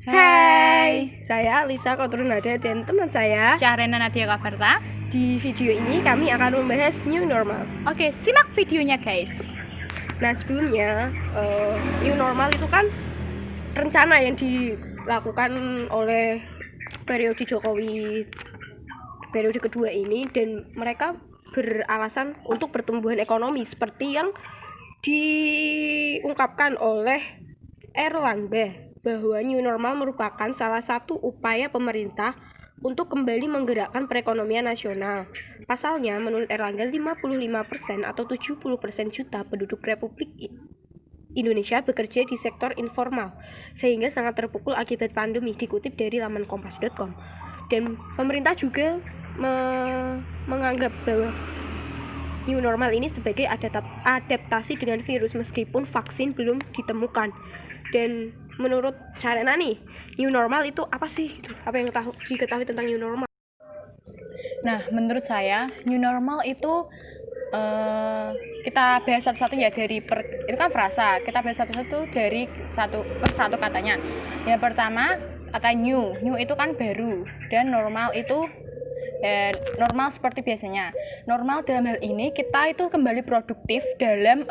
Hai, saya Lisa Kotrunada dan teman saya Syahrena Nadia Kaverta. Di video ini kami akan membahas new normal. Oke, simak videonya guys. Nah sebelumnya new normal itu kan rencana yang dilakukan oleh periode Jokowi periode kedua ini, dan mereka beralasan untuk pertumbuhan ekonomi seperti yang diungkapkan oleh Erlangga, bahwa new normal merupakan salah satu upaya pemerintah untuk kembali menggerakkan perekonomian nasional. Pasalnya, menurut Erlangga, 55% atau 70% juta penduduk Republik Indonesia bekerja di sektor informal, sehingga sangat terpukul akibat pandemi, dikutip dari laman kompas.com. Dan pemerintah juga menganggap bahwa new normal ini sebagai adaptasi dengan virus meskipun vaksin belum ditemukan. Dan menurut Syahrena nih, new normal itu apa sih? Apa yang diketahui tentang new normal? Nah, menurut saya new normal itu kita bahas satu-satu ya, itu kan frasa. Kita bahas satu-satu dari satu katanya. Yang pertama kata new itu kan baru, dan normal itu normal seperti biasanya. Normal dalam hal ini kita itu kembali produktif dalam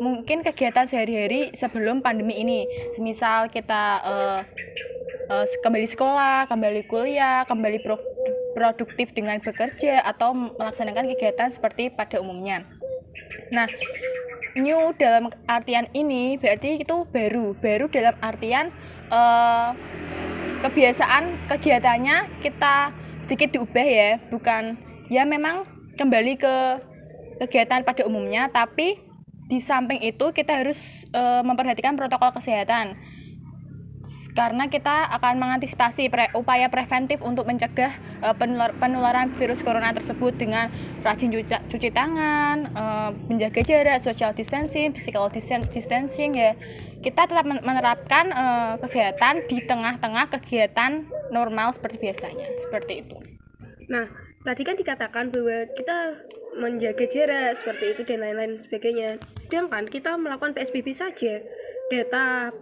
mungkin kegiatan sehari-hari sebelum pandemi ini. Semisal kita kembali sekolah, kembali kuliah, kembali produktif dengan bekerja atau melaksanakan kegiatan seperti pada umumnya. Nah, new dalam artian ini berarti itu baru dalam artian kebiasaan kegiatannya kita sedikit diubah ya, bukan ya memang kembali ke kegiatan pada umumnya, tapi di samping itu kita harus memperhatikan protokol kesehatan karena kita akan mengantisipasi upaya preventif untuk mencegah penularan virus corona tersebut dengan rajin cuci tangan, menjaga jarak, social distancing, physical distancing ya. Kita tetap menerapkan kesehatan di tengah-tengah kegiatan normal seperti biasanya, seperti itu. Nah, tadi kan dikatakan bahwa kita menjaga jarak seperti itu dan lain-lain sebagainya. Sedangkan kita melakukan PSBB saja, data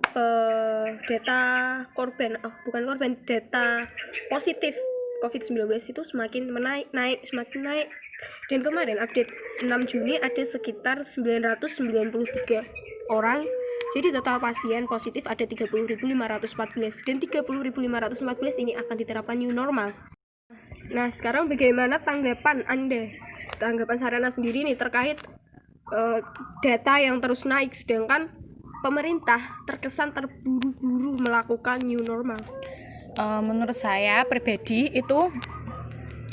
positif COVID-19 itu semakin naik. Dan kemarin update 6 Juni ada sekitar 993 orang. Jadi total pasien positif ada 30.514, dan 30.514 ini akan diterapkan new normal. Nah, sekarang bagaimana tanggapan Sarana sendiri nih terkait data yang terus naik, sedangkan pemerintah terkesan terburu-buru melakukan new normal? Menurut saya pribadi itu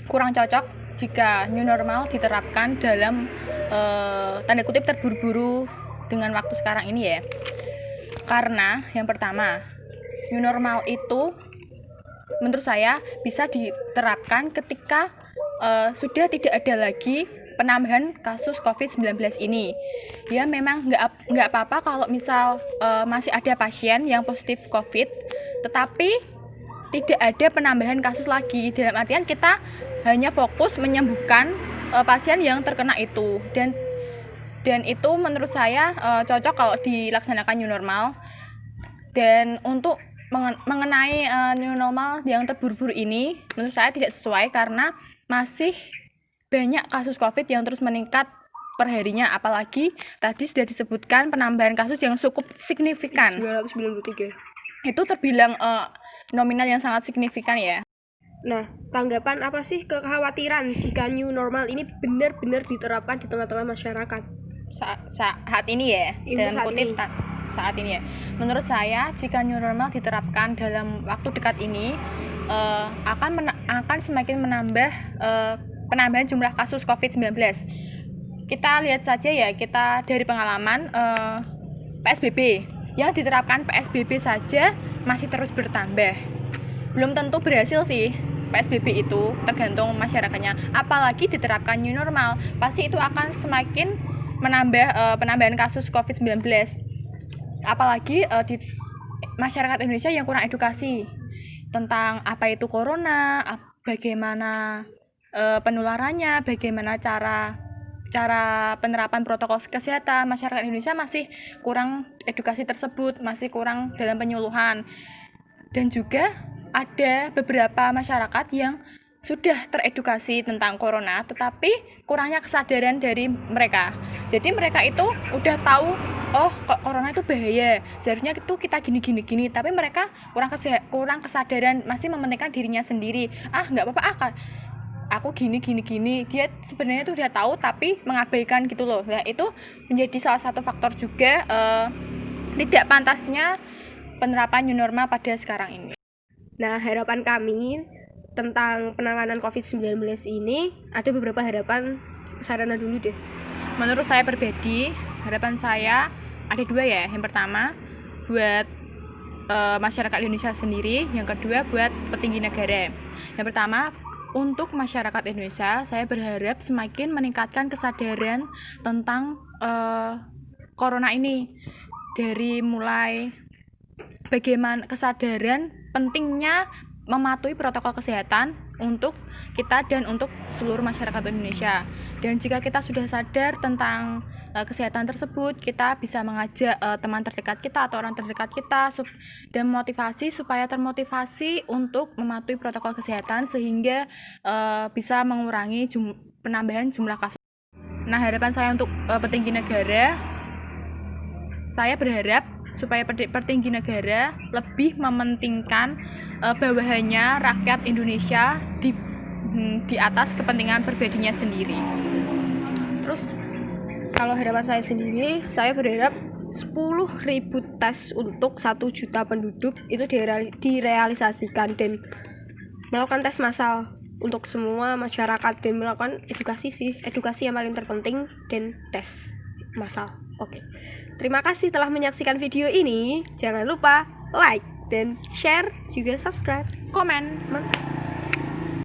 kurang cocok jika new normal diterapkan dalam tanda kutip terburu-buru dengan waktu sekarang ini ya. Karena yang pertama, new normal itu menurut saya bisa diterapkan ketika sudah tidak ada lagi penambahan kasus COVID-19 ini. Ya memang nggak apa-apa kalau misal masih ada pasien yang positif COVID, tetapi tidak ada penambahan kasus lagi. Dalam artian kita hanya fokus menyembuhkan pasien yang terkena itu, dan itu menurut saya cocok kalau dilaksanakan new normal. Dan untuk mengenai new normal yang terburu-buru ini menurut saya tidak sesuai karena masih banyak kasus COVID yang terus meningkat perharinya, apalagi tadi sudah disebutkan penambahan kasus yang cukup signifikan. 993. Itu terbilang nominal yang sangat signifikan ya. Nah, tanggapan apa sih kekhawatiran jika new normal ini benar-benar diterapkan di tengah-tengah masyarakat saat ini ya, dalam kutip saat ini ya. Menurut saya jika new normal diterapkan dalam waktu dekat ini akan semakin menambah penambahan jumlah kasus COVID-19. Kita lihat saja ya, kita dari pengalaman PSBB yang diterapkan PSBB saja masih terus bertambah. Belum tentu berhasil sih PSBB itu, tergantung masyarakatnya. Apalagi diterapkan new normal, pasti itu akan semakin menambah penambahan kasus COVID-19. Apalagi di masyarakat Indonesia yang kurang edukasi tentang apa itu corona, bagaimana penularannya, bagaimana cara penerapan protokol kesehatan. Masyarakat Indonesia masih kurang edukasi tersebut, masih kurang dalam penyuluhan. Dan juga ada beberapa masyarakat yang sudah teredukasi tentang corona, tetapi kurangnya kesadaran dari mereka. Jadi mereka itu udah tahu, oh kok corona itu bahaya, seharusnya itu kita gini, tapi mereka kurang kesadaran, masih mementingkan dirinya sendiri. Nggak apa-apa, aku gini. Dia sebenarnya itu udah tahu tapi mengabaikan gitu loh. Nah itu menjadi salah satu faktor juga tidak pantasnya penerapan new normal pada sekarang ini. Nah, harapan kami tentang penanganan COVID-19 ini ada beberapa harapan. Sarana dulu deh. Menurut saya pribadi, harapan saya ada dua ya. Yang pertama buat masyarakat Indonesia sendiri, yang kedua buat petinggi negara. Yang pertama, untuk masyarakat Indonesia, saya berharap semakin meningkatkan kesadaran tentang corona ini, dari mulai bagaimana kesadaran pentingnya mematuhi protokol kesehatan untuk kita dan untuk seluruh masyarakat Indonesia. Dan jika kita sudah sadar tentang kesehatan tersebut, kita bisa mengajak teman terdekat kita atau orang terdekat kita dan motivasi supaya termotivasi untuk mematuhi protokol kesehatan sehingga bisa mengurangi penambahan jumlah kasus. Nah, harapan saya untuk petinggi negara, saya berharap supaya petinggi negara lebih mementingkan bawahannya rakyat Indonesia di atas kepentingan pribadinya sendiri. Terus kalau harapan saya sendiri, saya berharap 10.000 tes untuk 1 juta penduduk itu direalisasikan dan melakukan tes massal untuk semua masyarakat dan melakukan edukasi yang paling terpenting dan tes massal. Oke. Terima kasih telah menyaksikan video ini. Jangan lupa like dan share, juga subscribe, Komen.